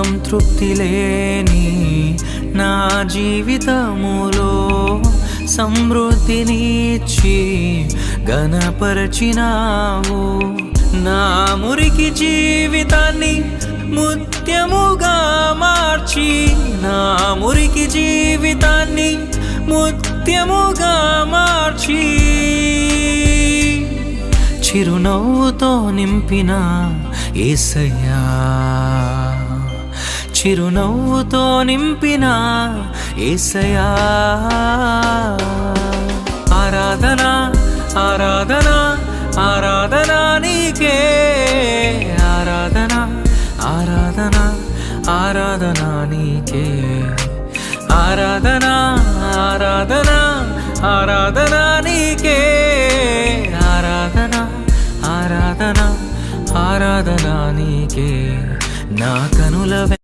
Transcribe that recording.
సంతృప్తి లేని నా జీవితములో సమృద్ధినిచ్చి ఘనపరచినావు. నా మురికి జీవితాన్ని ముత్యముగా మార్చి, నా మురికి జీవితాన్ని ముత్యముగా మార్చి, చిరునవ్వుతో నింపిన యేసయ్యా, చిరునవ్వుతో నింపిన యేసయ్యా. ఆరాధన ఆరాధన ఆరాధన నీకే, ఆరాధన ఆరాధన ఆరాధన నీకే, ఆరాధన ఆరాధన ఆరాధన నీకే, ఆరాధన ఆరాధన ఆరాధన నీకే. నా కనుల